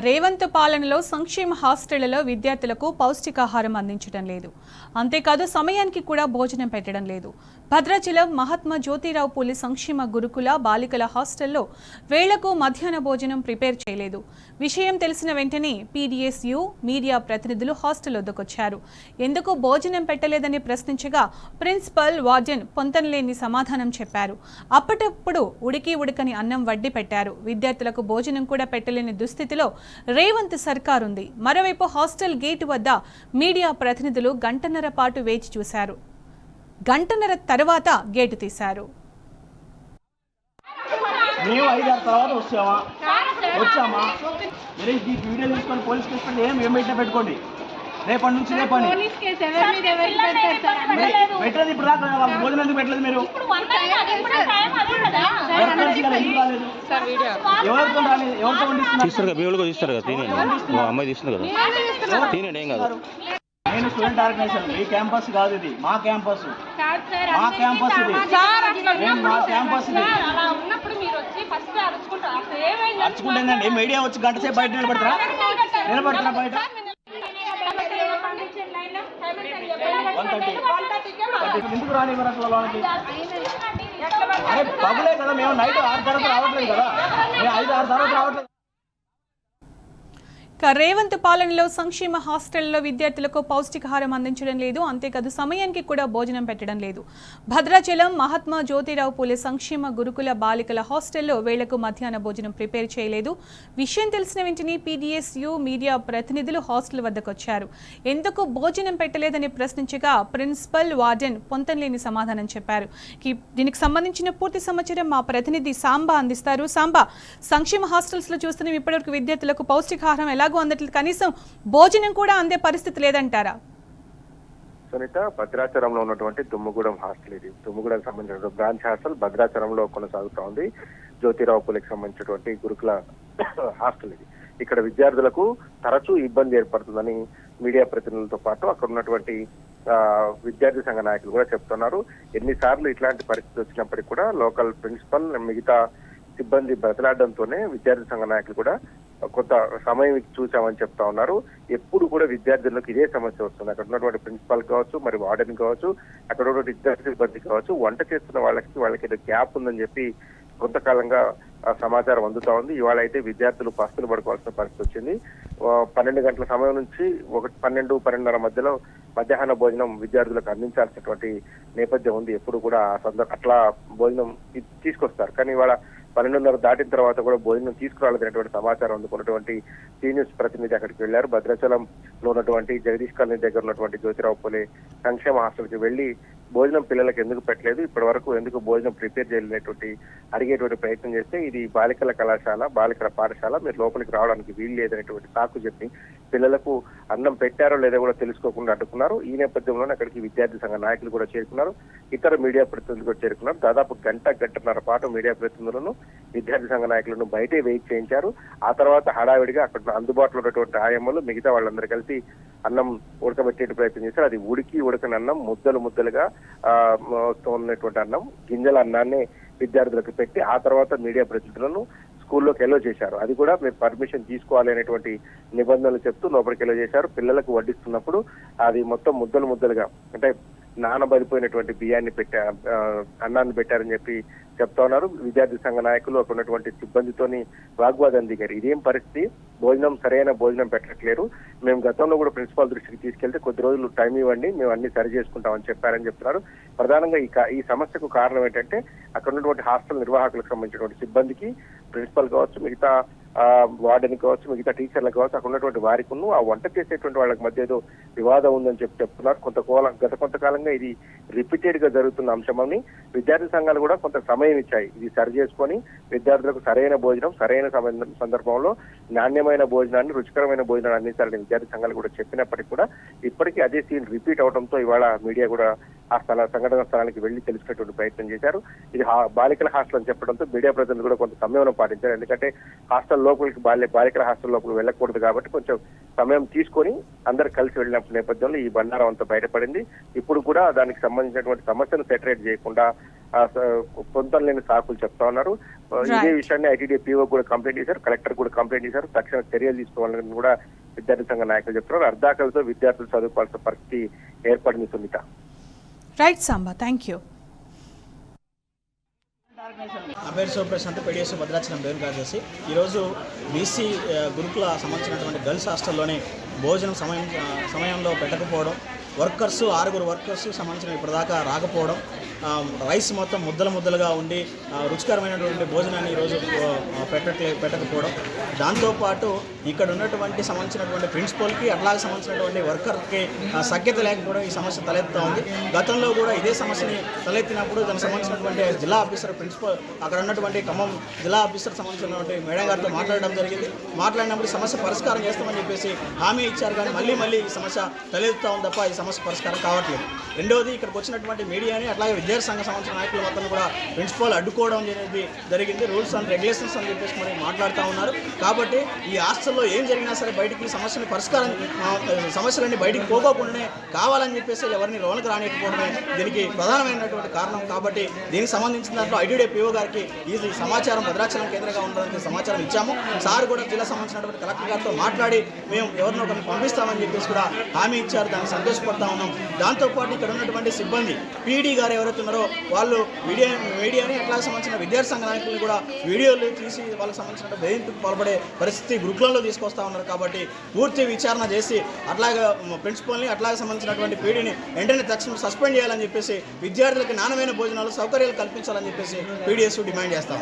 రేవంత్ పాలనలో సంక్షేమ హాస్టళ్లలో విద్యార్థులకు పౌష్టికాహారం అందించడం లేదు. అంతేకాదు సమయానికి కూడా భోజనం పెట్టడం లేదు. భద్రాచలం మహాత్మా జ్యోతిరావు పూలే సంక్షేమ గురుకుల బాలికల హాస్టల్లో వేళకు మధ్యాహ్న భోజనం ప్రిపేర్ చేయలేదు. విషయం తెలిసిన వెంటనే పీడీఎస్యు మీడియా ప్రతినిధులు హాస్టల్ వద్దకొచ్చారు. ఎందుకు భోజనం పెట్టలేదని ప్రశ్నించగా ప్రిన్సిపల్ వార్డెన్ పొంతనలేని సమాధానం చెప్పారు. అప్పటప్పుడు ఉడకని అన్నం వడ్డీ పెట్టారు. విద్యార్థులకు భోజనం కూడా పెట్టలేని దుస్థితిలో రేవంత్ సర్కార్ ఉంది. మరోవైపు హాస్టల్ గేటు వద్ద మీడియా ప్రతినిధులు గంటన్నర పాటు వేచి చూశారు. గంటన్నర తర్వాత గేటు తీశారు. రేపటి నుంచి పెట్టలేదు. ఇప్పుడు దాకా భోజనం ఎందుకు పెట్టలేదు? మీరు ఎవరితో తీస్తారు కదా, తినండి. అమ్మాయి తీస్తుంది కదా, తినండి, ఏం కాదు. నేను స్టూడెంట్ ఆర్గనైజేషన్, మీ క్యాంపస్ కాదు, ఇది మా క్యాంపస్. మా క్యాంపస్ ఇది, మా క్యాంపస్ ఇది. అరుచుకుంటేనండి మీడియా వచ్చి గంట సేపు బయట నిలబడతారా బయట? ఎందుకు రాని లోనికి? అరే పగులే కదా, మేము నైట్ 6 తర్వాత రావట్లేదు కదా, మేము 5-6 తర్వాత రావట్లేదు. రేవంత్ పాలనలో సంక్షేమ హాస్టల్లో విద్యార్థులకు పౌష్టికాహారం అందించడం లేదు. అంతేకాదు సమయానికి కూడా భోజనం పెట్టడం లేదు. భద్రాచలం మహాత్మా జ్యోతిరావు పూలే సంక్షేమ గురుకుల బాలికల హాస్టల్లో వేళకు మధ్యాహ్న భోజనం ప్రిపేర్ చేయలేదు. విషయం తెలిసిన వెంటనే పీడీఎస్యు మీడియా ప్రతినిధులు హాస్టల్ వద్దకొచ్చారు. ఎందుకు భోజనం పెట్టలేదని ప్రశ్నించగా ప్రిన్సిపల్ వార్డెన్ పొంతనలేని సమాధానం చెప్పారు. దీనికి సంబంధించిన పూర్తి సమాచారం మా ప్రతినిధి సాంబా అందిస్తారు. సాంబా, సంక్షేమ హాస్టల్స్ లో చూస్తున్నాం ఇప్పటివరకు విద్యార్థులకు పౌష్టికాహారం ఎలా అందట్లేదు, కనీసం భోజనం కూడా అందే పరిస్థితి లేదంటారా? సునీత, భద్రాచలంలో ఉన్నటువంటి దుమ్ముగూడెం హాస్టల్ ఇది. దుమ్ముగూడెం సంబంధించిన బ్రాంచ్ హాస్టల్ భద్రాచలంలో కొనసాగుతా ఉంది. జ్యోతిరావు పూలేకి సంబంధించినటువంటి గురుకుల హాస్టల్ ఇది. ఇక్కడ విద్యార్థులకు తరచూ ఇబ్బంది ఏర్పడుతుందని మీడియా ప్రతినిధులతో పాటు అక్కడ ఉన్నటువంటి విద్యార్థి సంఘ నాయకులు కూడా చెప్తున్నారు. ఎన్నిసార్లు ఇట్లాంటి పరిస్థితి వచ్చినప్పటికీ కూడా లోకల్ ప్రిన్సిపల్ మిగతా సిబ్బంది బతలాడడంతోనే విద్యార్థి సంఘ నాయకులు కూడా కొంత సమయం చూసామని చెప్తా ఉన్నారు. ఎప్పుడు కూడా విద్యార్థులకు ఇదే సమస్య వస్తుంది. అక్కడ ఉన్నటువంటి ప్రిన్సిపాల్ కావచ్చు, మరి వార్డెన్ కావచ్చు, అక్కడ ఉన్నటువంటి విద్యార్థి సిబ్బంది కావచ్చు, వంట చేస్తున్న వాళ్ళకి ఏదో గ్యాప్ ఉందని చెప్పి కొంతకాలంగా సమాచారం అందుతా ఉంది. ఇవాళ అయితే విద్యార్థులు పస్తులు పడుకోవాల్సిన పరిస్థితి వచ్చింది. 12 గంటల సమయం నుంచి 12-12:30 మధ్యలో మధ్యాహ్న భోజనం విద్యార్థులకు అందించాల్సినటువంటి నేపథ్యం ఉంది. ఎప్పుడు కూడా అట్లా భోజనం తీసుకొస్తారు. కానీ ఇవాళ 12:30 దాటిన తర్వాత కూడా భోజనం తీసుకురాలేదనేటువంటి సమాచారం అందుకున్నటువంటి సీనియర్స్ ప్రతినిధి అక్కడికి వెళ్లారు. భద్రాచలంలో ఉన్నటువంటి జగదీష్ కాలనీ దగ్గర ఉన్నటువంటి జ్యోతిరావు పూలే సంక్షేమ హాస్టల్కి వెళ్లి భోజనం పిల్లలకు ఎందుకు పెట్టలేదు, ఇప్పటి వరకు ఎందుకు భోజనం ప్రిపేర్ చేయలేనటువంటి అడిగేటువంటి ప్రయత్నం చేస్తే ఇది బాలికల కళాశాల, బాలికల పాఠశాల, మీరు లోపలికి రావడానికి వీలు లేదనేటువంటి సాకు చెప్పి పిల్లలకు అన్నం పెట్టారో లేదో కూడా తెలుసుకోకుండా అడ్డుకున్నారు. ఈ నేపథ్యంలోనే అక్కడికి విద్యార్థి సంఘ నాయకులు కూడా చేరుకున్నారు, ఇతర మీడియా ప్రతినిధులు కూడా చేరుకున్నారు. దాదాపు గంటన్నర పాటు మీడియా ప్రతినిధులను, విద్యార్థి సంఘ నాయకులను బయటే వెయిట్ చేయించారు. ఆ తర్వాత హడావిడిగా అక్కడ అందుబాటులో ఉన్నటువంటి ఆయమ్మలు మిగతా వాళ్ళందరూ కలిసి అన్నం ఉడకబెట్టే ప్రయత్నం చేశారు. అది ఉడకని అన్నం, ముద్దలుగా ఉన్నటువంటి అన్నం, గింజల అన్నాన్ని విద్యార్థులకు పెట్టి ఆ తర్వాత మీడియా ప్రతినిధులను స్కూల్లోకి ఎలో చేశారు. అది కూడా మీరు పర్మిషన్ తీసుకోవాలి అనేటువంటి నిబంధనలు చెప్తూ లోపలికి ఎలో చేశారు. పిల్లలకు వడ్డిస్తున్నప్పుడు అది మొత్తం ముద్దలుగా అంటే నానబడిపోయినటువంటి బియ్యాన్ని అన్నాన్ని పెట్టారని చెప్పి చెప్తా ఉన్నారు. విద్యార్థి సంఘ నాయకులు అక్కడ ఉన్నటువంటి సిబ్బందితోని వాగ్వాదం దిగారు. ఇదేం పరిస్థితి, సరైన భోజనం పెట్టట్లేరు, మేము గతంలో కూడా ప్రిన్సిపాల్ దృష్టికి తీసుకెళ్తే కొద్ది రోజులు టైం ఇవ్వండి, మేము అన్ని సరి చేసుకుంటామని చెప్పారని చెప్తున్నారు. ప్రధానంగా ఈ సమస్యకు కారణం ఏంటంటే అక్కడ ఉన్నటువంటి హాస్టల్ నిర్వాహకులకు సంబంధించినటువంటి సిబ్బందికి, ప్రిన్సిపల్ కావచ్చు, మిగతా వార్డెన్ కావచ్చు, మిగతా టీచర్లకు కావచ్చు, అక్కడ ఉన్నటువంటి వారికి ఆ వంట చేసేటువంటి వాళ్ళకి మధ్య ఏదో వివాదం ఉందని చెప్తున్నారు. గత కొంతకాలంగా ఇది రిపీటెడ్ గా జరుగుతున్న అంశమని విద్యార్థి సంఘాలు కూడా కొంత సమయం ఇచ్చాయి. ఇది సరి చేసుకొని విద్యార్థులకు సరైన భోజనం, సరైన సందర్భంలో నాణ్యమైన భోజనాన్ని, రుచికరమైన భోజనాన్ని అందించాలని విద్యార్థి సంఘాలు కూడా చెప్పినప్పటికీ కూడా ఇప్పటికీ అదే సీన్ రిపీట్ అవడంతో ఇవాళ మీడియా కూడా ఆ సంఘటన స్థలానికి వెళ్లి తెలుసుకునేటువంటి ప్రయత్నం చేశారు. ఇది బాలికల హాస్టల్ అని చెప్పడంతో మీడియా ప్రతినిధులు కూడా కొంత సంయమనం పాటించారు. ఎందుకంటే హాస్టల్ లోపలికి బాలికల హాస్టల్ లోపలికి వెళ్ళకూడదు కాబట్టి కొంచెం సమయం తీసుకొని అందరు కలిసి వెళ్ళినప్పుడు నేపథ్యంలో ఈ బండారం అంతా బయటపడింది. ఇప్పుడు కూడా దానికి సంబంధించినటువంటి సమస్యను సెటరేట్ చేయకుండా పొంతం లేని సాకులు చెప్తా ఉన్నారు. ఇదే విషయాన్ని ఐటీడీ పీఓ కూడా కంప్లైంట్ చేశారు, కలెక్టర్ కూడా కంప్లైంట్ చేశారు. తక్షణ చర్యలు తీసుకోవాలని కూడా విద్యార్థి సంఘ నాయకులు చెప్తున్నారు. అర్ధాకలతో విద్యార్థులు చదువుకోవాల్సిన పరిస్థితి ఏర్పడింది. Sunitha. Right Samba, thank you. నా పేరు శివప్రశాంత్, పీడిఎస్ భద్రాచలం బేరు కార్యదర్శి. ఈరోజు బీసీ గురుకుల సంబంధించినటువంటి గర్ల్స్ హాస్టల్లోనే భోజనం సమయంలో పెట్టకపోవడం, వర్కర్స్ 6 వర్కర్స్ సంబంధించిన ఇప్పటిదాకా రాకపోవడం, రైస్ మొత్తం ముద్దలుగా ఉండి రుచికరమైనటువంటి భోజనాన్ని ఈరోజు పెట్టకపోవడం, దాంతోపాటు ఇక్కడ ఉన్నటువంటి సంబంధించినటువంటి ప్రిన్సిపల్కి అట్లాగే సంబంధించినటువంటి వర్కర్కి సఖ్యత లేకపోవడం ఈ సమస్య తలెత్తుతూ ఉంది. గతంలో కూడా ఇదే సమస్యని తలెత్తినప్పుడు దానికి సంబంధించినటువంటి జిల్లా ఆఫీసర్ ప్రిన్సిపల్ అక్కడ ఉన్నటువంటి ఖమ్మం జిల్లా ఆఫీసర్ సంబంధించినటువంటి మేడం గారితో మాట్లాడడం జరిగింది. మాట్లాడినప్పుడు సమస్య పరిష్కారం చేస్తామని చెప్పేసి హామీ ఇచ్చారు. కానీ మళ్ళీ ఈ సమస్య తలెత్తుతూ ఉంది తప్ప ఈ సమస్య పరిష్కారం కావట్లేదు. రెండవది, ఇక్కడికి వచ్చినటువంటి మీడియాని అట్లాగే విద్యార్థి సంఘ సంబంధించిన నాయకులు మొత్తం కూడా ప్రిన్సిపల్ అడ్డుకోవడం అనేది జరిగింది. రూల్స్ అండ్ రెగ్యులేషన్స్ అని చెప్పేసి మరి మాట్లాడుతూ ఉన్నారు. కాబట్టి ఈ హాస్టల్లో ఏం జరిగినా సరే బయటికి సమస్యలన్నీ బయటికి పోకోకుండానే కావాలని చెప్పేసి ఎవరిని లోనికి రానికపోవడమే దీనికి ప్రధానమైనటువంటి కారణం. కాబట్టి దీనికి సంబంధించిన దాంట్లో ఐటీడీ పీఓ గారికి ఈ సమాచారం భద్రాచలం కేంద్రంగా ఉండడానికి సమాచారం ఇచ్చాము. సార్ కూడా జిల్లా సంబంధించినటువంటి కలెక్టర్ గారితో మాట్లాడి మేము ఎవరినో ఒకరిని పంపిస్తామని చెప్పేసి కూడా హామీ ఇచ్చారు. దానికి సంతోషపడతా ఉన్నాం. దాంతోపాటు ఇక్కడ ఉన్నటువంటి సిబ్బంది పీడీ గారు ఎవరైతే ఉన్నారో వాళ్ళు మీడియాని అట్లాగే సంబంధించిన విద్యార్థి సంఘ నాయకులు కూడా వీడియోలు తీసి వాళ్ళకి సంబంధించిన వేధింపుకు పాల్పడే పరిస్థితి గురుకులంలో తీసుకొస్తా ఉన్నారు. కాబట్టి పూర్తి విచారణ చేసి అట్లాగే ప్రిన్సిపల్ని అట్లాగే సంబంధించినటువంటి పీడీని వెంటనే తక్షణం సస్పెండ్ చేయాలని చెప్పేసి విద్యార్థులకు నాణ్యమైన భోజనాలు సౌకర్యాలు కల్పించాలని చెప్పేసి పీడీఎస్ డిమాండ్ చేస్తాం.